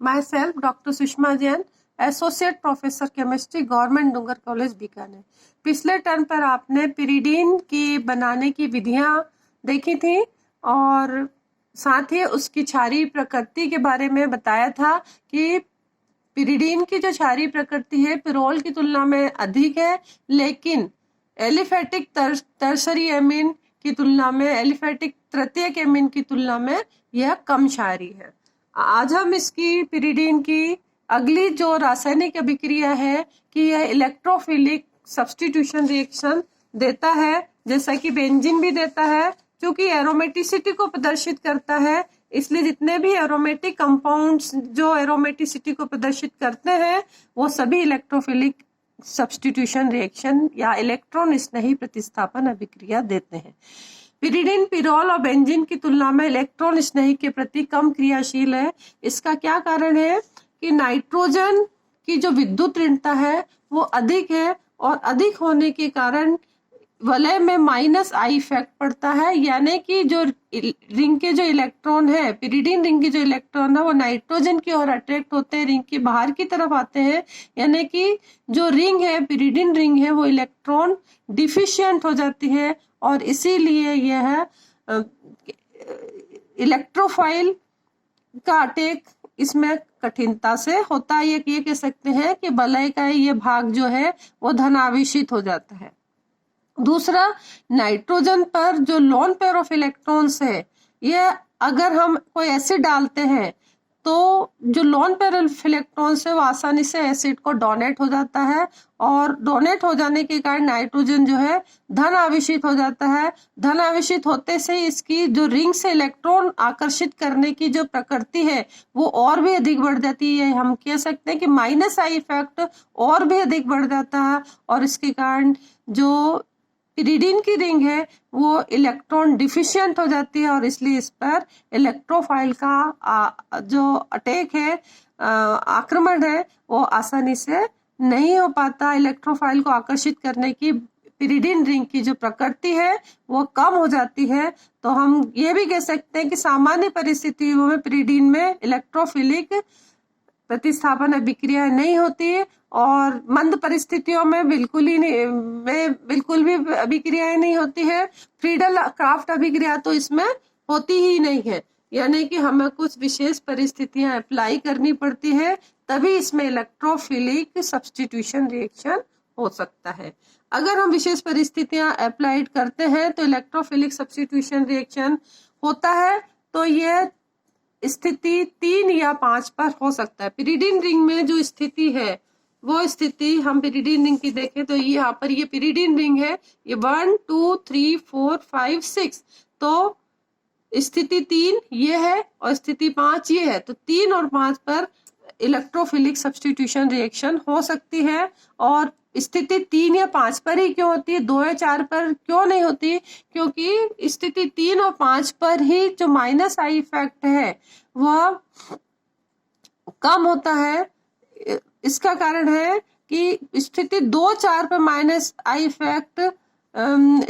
My self doctor Sushma Jain, associate professor chemistry, government Dungar college Bikaner. पिछले term पर आपने पिरिडीन की बनाने की विधियां देखी थी और साथ ही उसकी क्षारीय प्रकृति के बारे में बताया था कि पिरिडीन की जो क्षारीय प्रकृति है पिरोल की तुलना में अधिक है, लेकिन एलिफेटिक टर्शरी एमीन की तुलना में, एलिफेटिक तृतीयक एमीन की तुलना में यह कम क्षारीय है। आज हम इसकी पिरिडीन की अगली जो रासायनिक अभिक्रिया है कि यह इलेक्ट्रोफिलिक सब्स्टिट्यूशन रिएक्शन देता है, जैसा कि बेंजीन भी देता है। क्योंकि एरोमेटिसिटी को प्रदर्शित करता है, इसलिए जितने भी एरोमेटिक कंपाउंड्स जो एरोमेटिसिटी को प्रदर्शित करते हैं वो सभी इलेक्ट्रोफिलिक सब्स्टिट्यूशन रिएक्शन या इलेक्ट्रॉन स्नेही प्रतिस्थापन अभिक्रिया देते हैं। पिरिडीन पिरोल और बेंजीन की तुलना में इलेक्ट्रॉन स्नेही के प्रति कम क्रियाशील है। इसका क्या कारण है कि नाइट्रोजन की जो विद्युत ऋणता है वो अधिक है और अधिक होने के कारण वलय में माइनस आई इफेक्ट पड़ता है, यानी कि जो रिंग के जो इलेक्ट्रॉन है, पिरिडीन रिंग के जो इलेक्ट्रॉन है वो नाइट्रोजन की ओर अट्रैक्ट होते हैं, रिंग के बाहर की तरफ आते हैं, यानी कि जो रिंग है पिरिडीन रिंग है वो इलेक्ट्रॉन डिफिशिएंट हो जाती है और इसीलिए यह इलेक्ट्रोफाइल का अटैक इसमें कठिनता से होता है। ये कह सकते हैं कि वलय का ये भाग जो है वो धनावेशित हो जाता है। दूसरा, नाइट्रोजन पर जो लोन पेयर ऑफ इलेक्ट्रॉन्स है, ये अगर हम कोई एसिड डालते हैं तो जो लोन पेयर ऑफ इलेक्ट्रॉन्स है वो आसानी से एसिड को डोनेट हो जाता है और डोनेट हो जाने के कारण नाइट्रोजन जो है धन आवेशित हो जाता है। धन आवेशित होते से इसकी जो रिंग से इलेक्ट्रॉन आकर्षित करने की जो प्रकृति है वो और भी अधिक बढ़ जाती है। हम कह सकते हैं कि माइनस आई इफेक्ट और भी अधिक बढ़ जाता है और इसके कारण जो पिरिडीन की रिंग है वो इलेक्ट्रॉन डिफिशिएंट हो जाती है और इसलिए इस पर इलेक्ट्रोफाइल का जो अटैक है, आक्रमण है, वो आसानी से नहीं हो पाता। इलेक्ट्रोफाइल को आकर्षित करने की पिरिडीन रिंग की जो प्रकृति है वो कम हो जाती है। तो हम ये भी कह सकते हैं कि सामान्य परिस्थितियों में पिरिडीन में इलेक्ट्रोफिलिक प्रतिस्थापन अभिक्रिया नहीं होती है और मंद परिस्थितियों में बिल्कुल भी अभिक्रियाएं नहीं होती है। फ्रीडल क्राफ्ट अभिक्रिया तो इसमें होती ही नहीं है, यानी कि हमें कुछ विशेष परिस्थितियां अप्लाई करनी पड़ती है तभी इसमें इलेक्ट्रोफिलिक सब्स्टिट्यूशन रिएक्शन हो सकता है। अगर हम विशेष परिस्थितियां अप्लाइड करते हैं तो इलेक्ट्रोफिलिक सब्स्टिट्यूशन रिएक्शन होता है, तो यह स्थिति 3 या 5 पर हो सकता है। पिरिडीन रिंग में जो स्थिति है वो स्थिति हम पिरिडीन रिंग की देखें तो यहाँ पर ये पिरिडीन रिंग है, ये 1 2 3 4 5 6, तो स्थिति 3 ये है और स्थिति 5 ये है, तो 3 और 5 पर इलेक्ट्रोफिलिक सब्स्टिट्यूशन रिएक्शन हो सकती है। और स्थिति 3 या 5 पर ही क्यों होती है, 2 या 4 पर क्यों नहीं होती? क्योंकि स्थिति 3 और 5 पर ही जो माइनस आई इफेक्ट है वह कम होता है। इसका कारण है कि स्थिति 2-4 पर माइनस आई इफेक्ट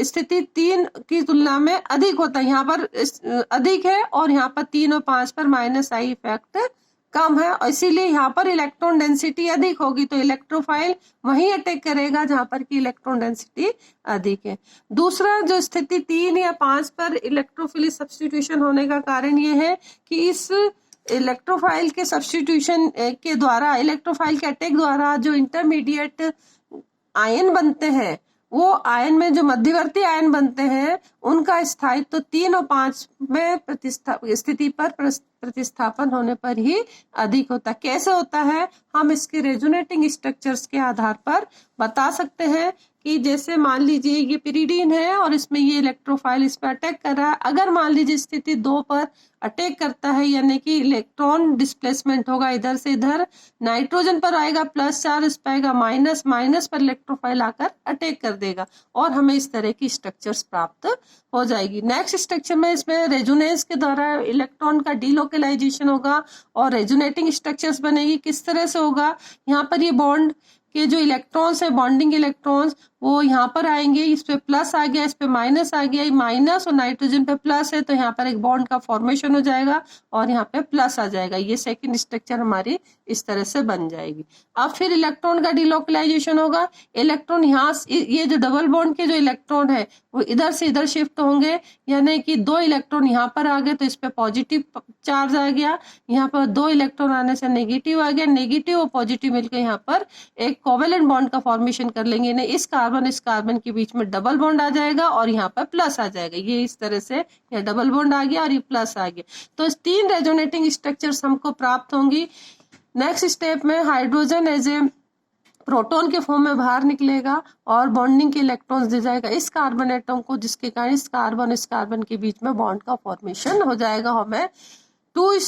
स्थिति 3 की तुलना में अधिक होता है, यहाँ पर अधिक है और यहाँ पर 3 और 5 पर माइनस आई इफेक्ट कम है और इसीलिए यहाँ पर इलेक्ट्रॉन डेंसिटी अधिक होगी, तो इलेक्ट्रोफाइल वहीं अटैक करेगा जहां पर की इलेक्ट्रॉन डेंसिटी अधिक है। दूसरा, जो स्थिति 3 या 5 पर इलेक्ट्रोफिलिक सब्स्टिट्यूशन होने का कारण ये है कि इस इलेक्ट्रोफाइल के सब्स्टिट्यूशन के द्वारा, इलेक्ट्रोफाइल के अटैक द्वारा जो इंटरमीडिएट आयन बनते हैं, वो आयन में जो मध्यवर्ती आयन बनते हैं उनका स्थायित्व 3 और 5 में स्थिति पर प्रतिस्थापन होने पर ही अधिक होता है। कैसे होता है, हम इसके रेजोनेटिंग स्ट्रक्चर्स के आधार पर बता सकते हैं कि जैसे मान लीजिए ये पिरिडीन है और इसमें ये इलेक्ट्रोफाइल इस पर अटैक कर रहा है। अगर मान लीजिए स्थिति 2 पर अटैक करता है, यानी कि इलेक्ट्रॉन डिस्प्लेसमेंट होगा, इधर से इधर नाइट्रोजन पर आएगा प्लस चार्ज, इस पर आएगा माइनस, माइनस पर इलेक्ट्रोफाइल आकर अटैक कर देगा और हमें इस तरह की स्ट्रक्चर्स प्राप्त हो जाएगी। नेक्स्ट स्ट्रक्चर में इसमें रेजोनेंस के द्वारा इलेक्ट्रॉन का डीलोकलाइजेशन होगा और रेजोनेटिंग स्ट्रक्चर्स बनेगी। किस तरह से होगा, यहाँ पर ये बॉन्ड के जो इलेक्ट्रॉन्स है, बॉन्डिंग इलेक्ट्रॉन्स, वो यहाँ पर आएंगे, इस पे प्लस आ गया, इस पे माइनस आ गया, माइनस और नाइट्रोजन पे प्लस है तो यहाँ पर एक बॉन्ड का फॉर्मेशन हो जाएगा और यहाँ पे प्लस आ जाएगा। ये सेकंड स्ट्रक्चर हमारी इस तरह से बन जाएगी। अब फिर इलेक्ट्रॉन का डिलोकलाइजेशन होगा। इलेक्ट्रॉन यहाँ, ये जो डबल बॉन्ड के जो इलेक्ट्रॉन है वो इधर से इधर शिफ्ट होंगे, यानी कि 2 इलेक्ट्रॉन यहाँ पर आ गए तो इस पे पॉजिटिव चार्ज आ गया, यहाँ पर 2 इलेक्ट्रॉन आने से नेगेटिव आ गया, नेगेटिव और पॉजिटिव मिलकर यहाँ पर एक कोवेलेंट बॉन्ड का फॉर्मेशन कर लेंगे। इस कार्बन के बीच में डबल बॉन्ड आ जाएगा और यहाँ पर प्लस आ जाएगा। ये इस तरह से यहाँ डबल बॉन्ड आ गया और ये प्लस आ गया। तो इस 3 रेजोनेटिंग स्ट्रक्चर्स हमको प्राप्त होंगी। नेक्स्ट स्टेप में हाइड्रोजन एज ए प्रोटॉन के फॉर्म में बाहर निकलेगा और बॉन्डिंग के इलेक्ट्रॉन्स दे जाएगा इस कार्बन एटम को, जिसके कारण इस कार्बन के बीच में बॉन्ड का फॉर्मेशन हो जाएगा। हमें 2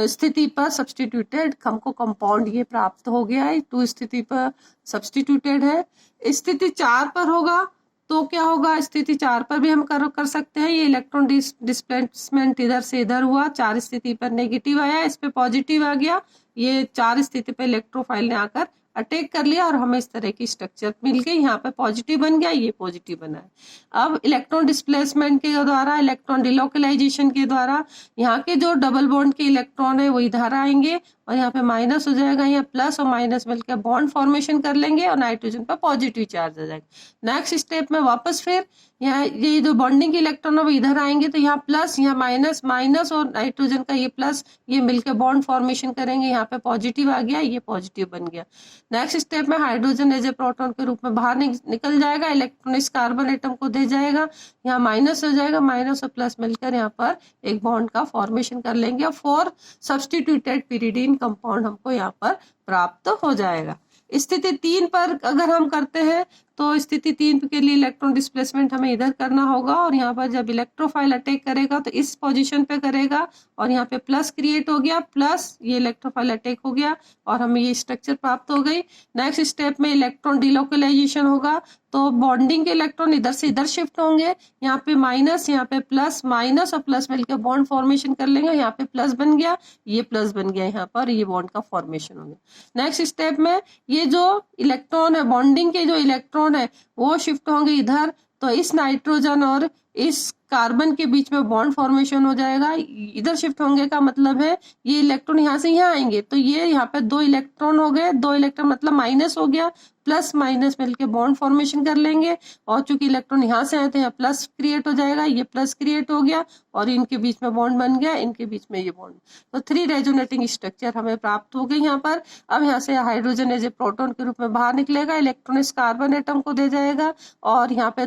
स्थिति पर सब्स्टिट्यूटेड हमको कंपाउंड ये प्राप्त हो गया है। 2 स्थिति पर सब्स्टिट्यूटेड है। स्थिति 4 पर होगा तो क्या होगा, स्थिति 4 पर भी हम कर सकते हैं। ये इलेक्ट्रॉन डिस्प्लेसमेंट इधर से इधर हुआ, 4 स्थिति पर नेगेटिव आया, इस पे पॉजिटिव आ गया, ये 4 स्थिति पर इलेक्ट्रोफाइल ने आकर अटैक कर लिया और हमें इस तरह की स्ट्रक्चर मिल गई। यहाँ पे पॉजिटिव बन गया, ये पॉजिटिव बना है। अब इलेक्ट्रॉन डिस्प्लेसमेंट के द्वारा, इलेक्ट्रॉन डिलोकलाइजेशन के द्वारा यहाँ के जो डबल बॉन्ड के इलेक्ट्रॉन है वो इधर आएंगे और यहाँ पे माइनस हो जाएगा, यहाँ प्लस और माइनस मिलकर बॉन्ड फॉर्मेशन कर लेंगे और नाइट्रोजन पर पॉजिटिव चार्ज आ जाएगा। नेक्स्ट स्टेप में वापस फिर यहाँ ये जो बॉन्डिंग इलेक्ट्रॉन है वो इधर आएंगे तो यहाँ प्लस, यहाँ माइनस, माइनस और नाइट्रोजन का ये प्लस, ये मिलकर बॉन्ड फॉर्मेशन करेंगे, यहाँ पे पॉजिटिव आ गया, ये पॉजिटिव बन गया। नेक्स्ट स्टेप में हाइड्रोजन एज ए प्रोटॉन के रूप में बाहर निकल जाएगा, इलेक्ट्रॉन इस कार्बन एटम को दे जाएगा, यहाँ माइनस हो जाएगा, माइनस और प्लस मिलकर यहाँ पर एक बॉन्ड का फॉर्मेशन कर लेंगे और 4 सब्स्टिट्यूटेड पिरिडीन कंपाउंड हमको यहाँ पर प्राप्त हो जाएगा। स्थिति 3 पर अगर हम करते हैं तो स्थिति 3 के लिए इलेक्ट्रॉन डिस्प्लेसमेंट हमें इधर करना होगा और यहाँ पर जब इलेक्ट्रोफाइल अटैक करेगा तो इस पोजीशन पे करेगा और यहाँ पे प्लस क्रिएट हो गया, प्लस ये इलेक्ट्रोफाइल अटैक हो गया और हमें ये स्ट्रक्चर प्राप्त हो गई। नेक्स्ट स्टेप में इलेक्ट्रॉन डिलोकलाइजेशन होगा तो बॉन्डिंग के इलेक्ट्रॉन इधर से इधर शिफ्ट होंगे, यहाँ पे माइनस, यहाँ पे प्लस, माइनस और प्लस मिलकर बॉन्ड फॉर्मेशन कर लेंगे, यहाँ पे प्लस बन गया, ये प्लस बन गया, यहाँ पर ये बॉन्ड का फॉर्मेशन हो गया। नेक्स्ट स्टेप में ये जो इलेक्ट्रॉन है, बॉन्डिंग के जो इलेक्ट्रॉन है वो शिफ्ट होंगे इधर, तो इस नाइट्रोजन और इस कार्बन के बीच में बॉन्ड फॉर्मेशन हो जाएगा। इधर शिफ्ट होंगे का मतलब है ये इलेक्ट्रॉन यहाँ से यहाँ आएंगे तो ये यहाँ पे 2 इलेक्ट्रॉन हो गए, 2 इलेक्ट्रॉन मतलब माइनस हो गया, प्लस माइनस मिलके बॉन्ड फॉर्मेशन कर लेंगे और चूंकि इलेक्ट्रॉन यहाँ से आए थे यहाँ प्लस क्रिएट हो जाएगा, ये प्लस क्रिएट हो गया और इनके बीच में बॉन्ड बन गया, इनके बीच में ये बॉन्ड, तो 3 रेजोनेटिंग स्ट्रक्चर हमें प्राप्त हो गए यहाँ पर। अब यहाँ से हाइड्रोजन एज ए प्रोटॉन के रूप में बाहर निकलेगा, इलेक्ट्रॉन इस कार्बन एटम को दे जाएगा और यहाँ पे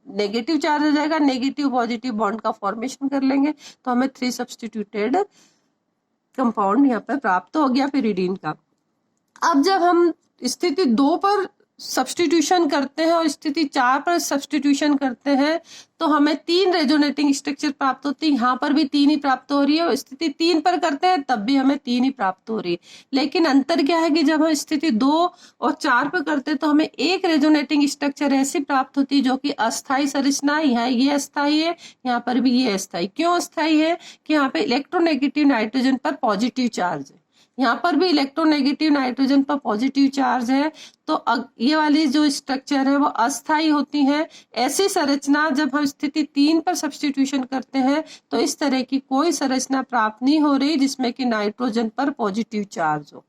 नेगेटिव चार्ज हो जाएगा, नेगेटिव पॉजिटिव बॉन्ड का फॉर्मेशन कर लेंगे तो हमें 3 सब्स्टिट्यूटेड कंपाउंड यहाँ पे प्राप्त हो गया पिरिडीन का। अब जब हम स्थिति 2 पर सब्स्टिट्यूशन करते हैं और स्थिति 4 पर सब्स्टिट्यूशन करते हैं तो हमें 3 रेजोनेटिंग स्ट्रक्चर प्राप्त होती है। यहाँ पर भी 3 ही प्राप्त हो रही है और स्थिति 3 पर करते हैं तब भी हमें 3 ही प्राप्त हो रही है। लेकिन अंतर क्या है कि जब हम स्थिति 2 और 4 पर करते हैं तो हमें एक रेजोनेटिंग स्ट्रक्चर ऐसी प्राप्त होती है जो कि अस्थायी संरचना है, ये अस्थायी है, यहाँ पर भी ये अस्थायी। क्यों अस्थायी है कि यहाँ पे इलेक्ट्रोनेगेटिव नाइट्रोजन पर पॉजिटिव चार्ज है, यहाँ पर भी इलेक्ट्रोनेगेटिव नाइट्रोजन पर पॉजिटिव चार्ज है, तो ये वाली जो स्ट्रक्चर है वो अस्थायी होती है। ऐसी संरचना जब हम स्थिति 3 पर सब्स्टिट्यूशन करते हैं तो इस तरह की कोई संरचना प्राप्त नहीं हो रही जिसमें कि नाइट्रोजन पर पॉजिटिव चार्ज हो।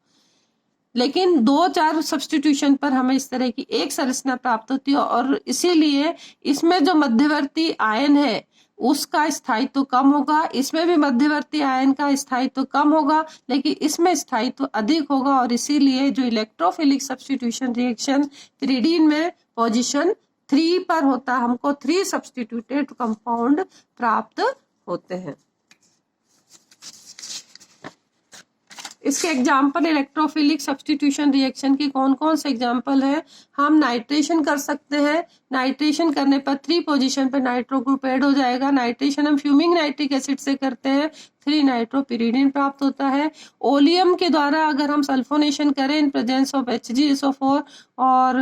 लेकिन 2-4 सब्स्टिट्यूशन पर हमें इस तरह की एक संरचना प्राप्त होती है और इसीलिए इसमें जो मध्यवर्ती आयन है उसका स्थायित्व कम होगा, इसमें भी मध्यवर्ती आयन का स्थायित्व कम होगा लेकिन इसमें स्थायित्व अधिक होगा और इसीलिए जो इलेक्ट्रोफिलिक सब्स्टिट्यूशन रिएक्शन पिरिडीन में पोजीशन 3 पर होता है, हमको 3 सब्स्टिट्यूटेड कंपाउंड प्राप्त होते हैं। इसके एग्जाम्पल इलेक्ट्रोफिलिक सब्स्टिट्यूशन रिएक्शन की कौन कौन से एग्जाम्पल है? हम नाइट्रेशन कर सकते हैं, नाइट्रेशन करने पर 3 पोजीशन पर नाइट्रो ग्रुप ऐड हो जाएगा। नाइट्रेशन हम फ्यूमिंग नाइट्रिक एसिड से करते हैं, 3 नाइट्रोपिरिडीन प्राप्त होता है। ओलियम के द्वारा अगर हम सल्फोनेशन करें इन प्रेजेंस ऑफ HgSO4 और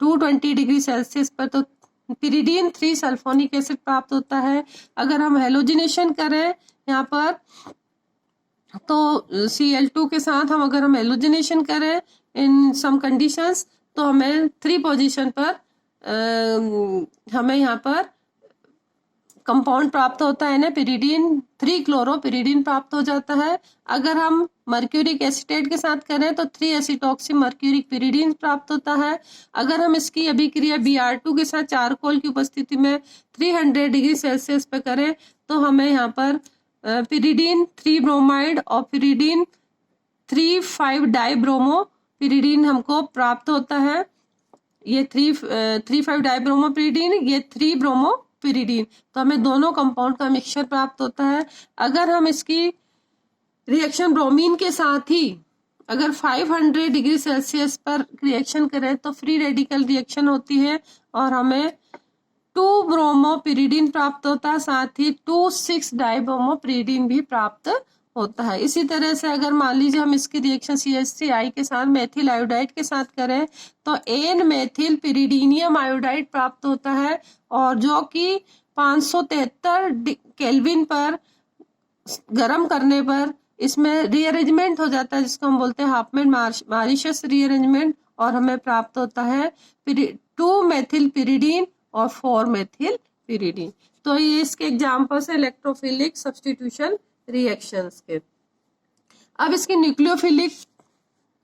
220 डिग्री सेल्सियस पर तो पिरिडीन 3 सल्फोनिक एसिड प्राप्त होता है। अगर हम हेलोजिनेशन करें यहाँ पर तो Cl2 के साथ अगर हम हेलोजिनेशन करें इन सम कंडीशंस, तो हमें 3 पोजीशन पर हमें यहाँ पर कंपाउंड प्राप्त होता है ना, पिरिडीन 3 क्लोरोपिरिडीन प्राप्त हो जाता है। अगर हम मर्क्यूरिक एसीटेट के साथ करें तो 3 एसीटॉक्सी मर्क्यूरिक पिरिडीन प्राप्त होता है। अगर हम इसकी अभिक्रिया Br2 के साथ चारकोल की उपस्थिति में 300 डिग्री सेल्सियस पे करें तो हमें यहाँ पर पिरिडीन 3 ब्रोमाइड और पिरिडीन 3,5 डाइब्रोमो पिरिडीन हमको प्राप्त होता है। ये 3,5 डाइब्रोमो पिरिडीन, ये 3 ब्रोमो पिरिडीन, तो हमें दोनों कंपाउंड का मिक्सचर प्राप्त होता है। अगर हम इसकी रिएक्शन ब्रोमीन के साथ ही अगर 500 डिग्री सेल्सियस पर रिएक्शन करें तो फ्री रेडिकल रिएक्शन होती है और हमें 2 ब्रोमो पिरिडीन प्राप्त होता है, साथ ही 2,6 डाइब्रोमो पिरिडीन भी प्राप्त होता है। इसी तरह से अगर मान लीजिए हम इसकी रिएक्शन CH3 के साथ मेथिल आयोडाइड के साथ करें तो एन मेथिल पिरिडीनियम आयोडाइड प्राप्त होता है, और जो कि 573 केल्विन पर गर्म करने पर इसमें रीअरेंजमेंट हो जाता है, जिसको हम बोलते हैं हाफमैन मॉरिशस रीअरेंजमेंट, और हमें प्राप्त होता है 2 मेथिल पिरिडीन और 4 मेथिल पिरिडीन। तो ये इसके एग्जाम्पल्स है इलेक्ट्रोफिलिक सब्स्टिट्यूशन रिएक्शंस के। अब इसके न्यूक्लियोफिलिक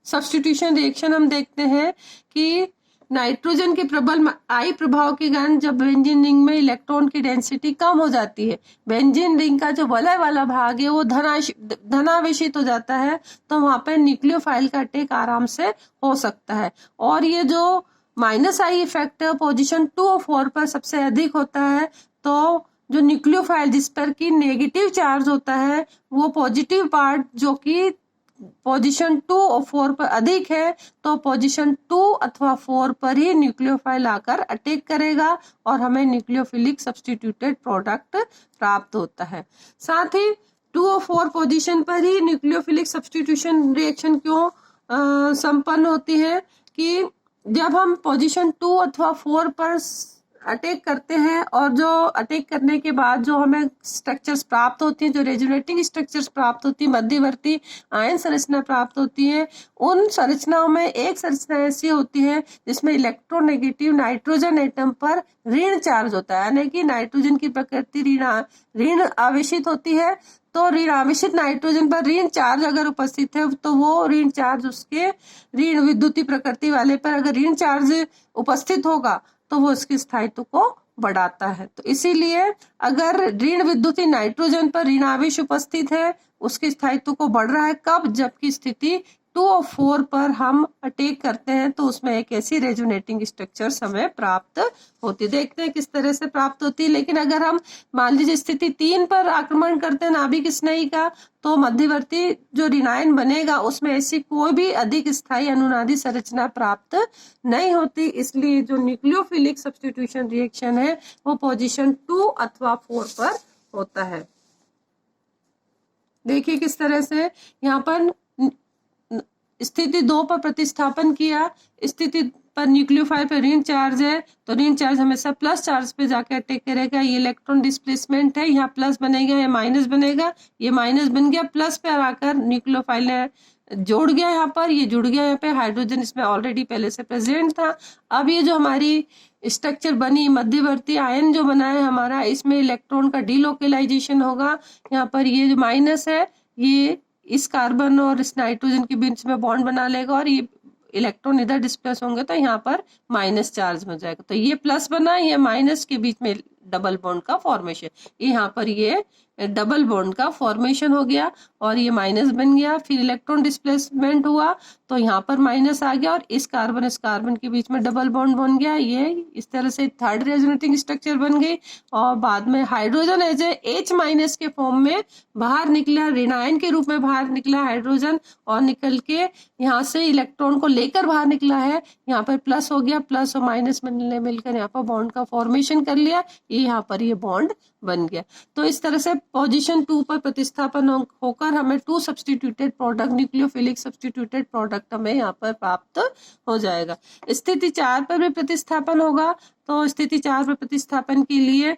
सब्स्टिट्यूशन रिएक्शन हम देखते हैं कि नाइट्रोजन के प्रबल आई प्रभाव के कारण जब बेंजीन रिंग में इलेक्ट्रॉन की डेंसिटी कम हो जाती है, बेंजीन रिंग का जो वलय वाला भाग है वो धनावेशित हो जाता है, तो वहां पर न्यूक्लियोफाइल का अटैक आराम से हो सकता है। और ये जो माइनस आई इफेक्ट पोजीशन 2 और 4 पर सबसे अधिक होता है, तो जो न्यूक्लियोफाइल जिस पर की नेगेटिव चार्ज होता है वो पॉजिटिव पार्ट जो कि पोजीशन 2 और 4 पर अधिक है, तो पोजीशन 2 अथवा 4 पर ही न्यूक्लियोफाइल आकर अटैक करेगा और हमें न्यूक्लियोफिलिक सब्स्टिट्यूटेड प्रोडक्ट प्राप्त होता है। साथ ही 2 और 4 पोजीशन पर ही न्यूक्लियोफिलिक सब्स्टिट्यूशन रिएक्शन क्यों संपन्न होती है कि जब हम पोजीशन 2 अथवा 4 पर अटैक करते हैं और जो अटैक करने के बाद जो हमें स्ट्रक्चर्स प्राप्त होती हैं, जो रेजोनेटिंग स्ट्रक्चर्स प्राप्त होती है, मध्यवर्ती आयन संरचना प्राप्त होती है, उन संरचनाओं में एक संरचना ऐसी होती है जिसमें इलेक्ट्रोनेगेटिव नाइट्रोजन एटम पर ऋण चार्ज होता है, यानी कि नाइट्रोजन की प्रकृति ऋण आवेशित होती है, तो ऋण आवेशित नाइट्रोजन पर ऋण चार्ज अगर उपस्थित है तो वो ऋण चार्ज उसके ऋण विद्युतीय प्रकृति वाले पर अगर ऋण चार्ज उपस्थित होगा तो वो उसके स्थायित्व को बढ़ाता है। तो इसीलिए अगर ऋण विद्युतीय नाइट्रोजन पर ऋण आवेश उपस्थित है उसके स्थायित्व को बढ़ रहा है, कब? जबकि स्थिति 2 और 4 पर हम अटैक करते हैं तो उसमें एक ऐसी रेजोनेटिंग स्ट्रक्चर हमें प्राप्त होती है। देखते हैं किस तरह से प्राप्त होती है। लेकिन अगर हम मान लीजिए स्थिति 3 पर आक्रमण करते हैं नाभिक स्नेही का, तो मध्यवर्ती जो ऋणायन बनेगा उसमें ऐसी कोई भी अधिक स्थायी अनुनादी संरचना प्राप्त नहीं होती। इसलिए जो न्यूक्लियोफिलिक सब्स्टिट्यूशन रिएक्शन है वो पोजीशन 2 अथवा 4 पर होता है। देखिए किस तरह से यहाँ पर स्थिति 2 पर प्रतिस्थापन किया, स्थिति पर न्यूक्लियोफाइल पर ऋण चार्ज है तो ऋण चार्ज हमेशा प्लस चार्ज पे जाकर अटैक करेगा। ये इलेक्ट्रॉन डिस्प्लेसमेंट है, यहाँ प्लस बनेगा, ये माइनस बनेगा, ये माइनस बन गया, प्लस पे आकर न्यूक्लियोफाइल ने जोड़ गया, यहाँ पर ये जुड़ गया, यहाँ पे हाइड्रोजन इसमें ऑलरेडी पहले से प्रेजेंट था। अब ये जो हमारी स्ट्रक्चर बनी मध्यवर्ती आयन जो बना है हमारा, इसमें इलेक्ट्रॉन का डीलोकेलाइजेशन होगा। यहाँ पर ये जो माइनस है ये इस कार्बन और इस नाइट्रोजन के बीच में बॉन्ड बना लेगा और ये इलेक्ट्रॉन इधर डिस्प्लेस होंगे तो यहाँ पर माइनस चार्ज हो जाएगा। तो ये प्लस बना, ये माइनस के बीच में डबल बॉन्ड का फॉर्मेशन, यहाँ पर ये डबल बॉन्ड का फॉर्मेशन हो गया और ये माइनस बन गया। फिर इलेक्ट्रॉन डिस्प्लेसमेंट हुआ तो यहाँ पर माइनस आ गया और इस कार्बन के बीच में डबल बॉन्ड बन गया। ये इस तरह से थर्ड रेजोनेटिंग स्ट्रक्चर बन गई और बाद में हाइड्रोजन एज H माइनस के फॉर्म में बाहर निकला, ऋणायन के रूप में बाहर निकला हाइड्रोजन और निकल के यहाँ से इलेक्ट्रॉन को लेकर बाहर निकला है। यहाँ पर प्लस हो गया, प्लस और माइनस मिलकर यहाँ पर बॉन्ड का फॉर्मेशन कर लिया, यहाँ पर ये बॉन्ड बन गया। तो इस तरह से पोजीशन 2 पर प्रतिस्थापन होकर हमें 2 substituted product, nucleophilic substituted product हमें यहाँ पर प्राप्त हो जाएगा। स्थिति 4 पर भी प्रतिस्थापन होगा, तो स्थिति 4 पर प्रतिस्थापन के लिए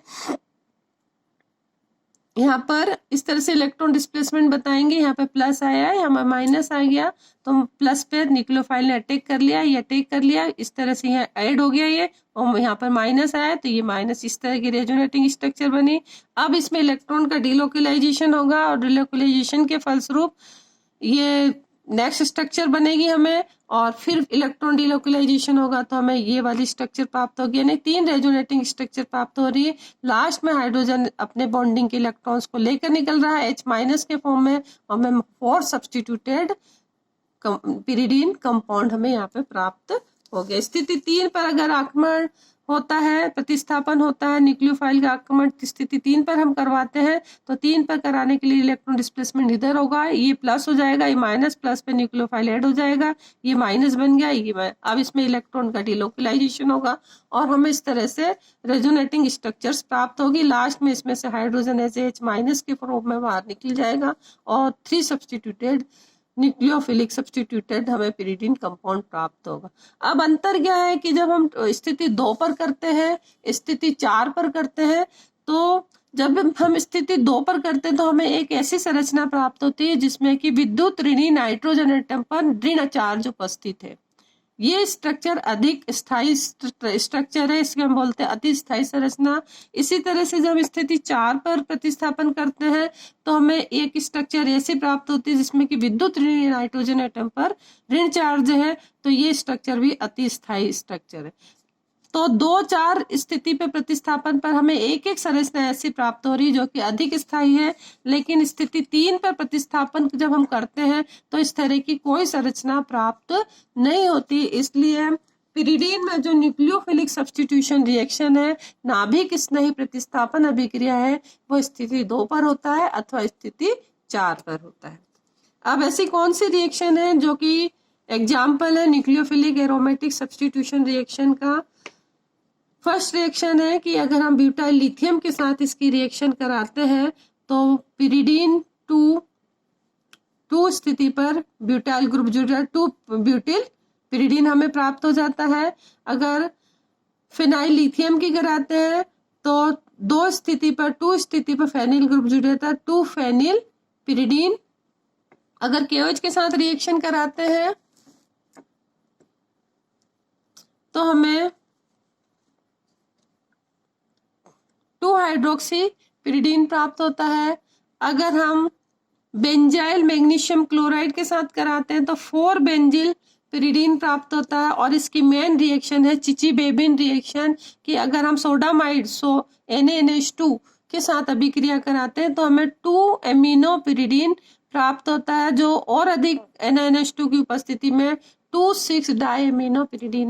यहाँ पर इस तरह से इलेक्ट्रॉन डिस्प्लेसमेंट बताएंगे। यहाँ पे प्लस आया है, यहाँ माइनस आ गया, तो प्लस पे न्यूक्लियोफाइल ने अटैक कर लिया, ये अटैक कर लिया, इस तरह से यहाँ ऐड हो गया ये, और यहाँ पर माइनस आया तो ये माइनस, इस तरह की रेजोनेटिंग स्ट्रक्चर बनी। अब इसमें इलेक्ट्रॉन का डिलोकलाइजेशन होगा और डिलोकलाइजेशन के फलस्वरूप ये नेक्स्ट स्ट्रक्चर बनेगी हमें, और फिर इलेक्ट्रॉन डिलोकलाइजेशन होगा तो हमें ये वाली स्ट्रक्चर प्राप्त होगी, यानी 3 रेजोनेटिंग स्ट्रक्चर प्राप्त हो रही है। लास्ट में हाइड्रोजन अपने बॉन्डिंग के इलेक्ट्रॉन्स को लेकर निकल रहा है H- के फॉर्म में, और हमें 4 सब्स्टिट्यूटेड पिरिडीन कंपाउंड हमें यहाँ पे प्राप्त हो गया। स्थिति 3 पर अगर आक्रमण होता है, प्रतिस्थापन होता है, न्यूक्लियोफाइल का आक्रमण स्थिति 3 पर हम करवाते हैं, तो 3 पर कराने के लिए इलेक्ट्रॉन डिस्प्लेसमेंट इधर होगा, ये प्लस हो जाएगा, ये माइनस, प्लस पे न्यूक्लियोफाइल ऐड हो जाएगा, ये माइनस बन गया, ये अब इसमें इलेक्ट्रॉन का डिलोकलाइजेशन होगा और हमें इस तरह से रेजोनेटिंग स्ट्रक्चर्स प्राप्त होगी। लास्ट में इसमें से हाइड्रोजन H- के फॉर्म में बाहर निकल जाएगा और 3 सब्स्टिट्यूटेड न्यूक्लियोफिलिक सब्स्टिट्यूटेड हमें पिरिडीन कंपाउंड प्राप्त होगा। अब अंतर क्या है कि जब हम स्थिति 2 पर करते हैं, स्थिति 4 पर करते हैं, तो जब हम स्थिति 2 पर करते हैं तो हमें एक ऐसी संरचना प्राप्त होती है जिसमें कि विद्युत ऋणी नाइट्रोजन एटम पर ऋण चार्ज उपस्थित है। ये स्ट्रक्चर अधिक स्थायी स्ट्रक्चर है, इसके हम बोलते हैं अति स्थायी संरचना। इसी तरह से जब स्थिति 4 पर प्रतिस्थापन करते हैं तो हमें एक स्ट्रक्चर ऐसी प्राप्त होती है जिसमें कि विद्युत ऋण नाइट्रोजन एटम पर ऋण चार्ज है, तो ये स्ट्रक्चर भी अति स्थायी स्ट्रक्चर है। तो 2-4 स्थिति पे प्रतिस्थापन पर हमें एक एक संरचना ऐसी प्राप्त हो रही है जो कि अधिक स्थायी है, लेकिन स्थिति 3 पर प्रतिस्थापन जब हम करते हैं तो इस तरह की कोई संरचना प्राप्त नहीं होती। इसलिए पिरिडीन में जो न्यूक्लियोफिलिक सब्स्टिट्यूशन रिएक्शन है, नाभिक स्नेही प्रतिस्थापन अभिक्रिया है, वो स्थिति 2 पर होता है अथवा स्थिति 4 पर होता है। अब ऐसी कौन सी रिएक्शन है जो कि एग्जाम्पल है न्यूक्लियोफिलिक एरोमेटिक सब्स्टिट्यूशन रिएक्शन का। फर्स्ट रिएक्शन है कि अगर हम ब्यूटाइल लिथियम के साथ इसकी रिएक्शन कराते हैं तो पिरिडीन 2 स्थिति पर ब्यूटाइल ग्रुप जुड़ा 2 ब्यूटिल पिरिडीन हमें प्राप्त हो जाता है। अगर फिनाइल लिथियम की कराते हैं तो 2 स्थिति पर 2 स्थिति पर फेनिल ग्रुप जुड़ जाता है 2 फेनिल पिरिडीन। अगर KOH के साथ रिएक्शन कराते हैं तो हमें 2 हाइड्रोक्सी पिरिडीन प्राप्त होता है। अगर हम बेंजाइल मैग्नीशियम क्लोराइड के साथ कराते हैं तो 4 बेंजिल पिरिडीन प्राप्त होता है। और इसकी मेन रिएक्शन है चिची-बेबिन रिएक्शन कि अगर हम सोडामाइड NaNH2 के साथ अभिक्रिया कराते हैं तो हमें 2 एमिनो पिरिडीन प्राप्त होता है, जो और अधिक NaNH2 की उपस्थिति में 2,6 डाई एमिनो पिरिडीन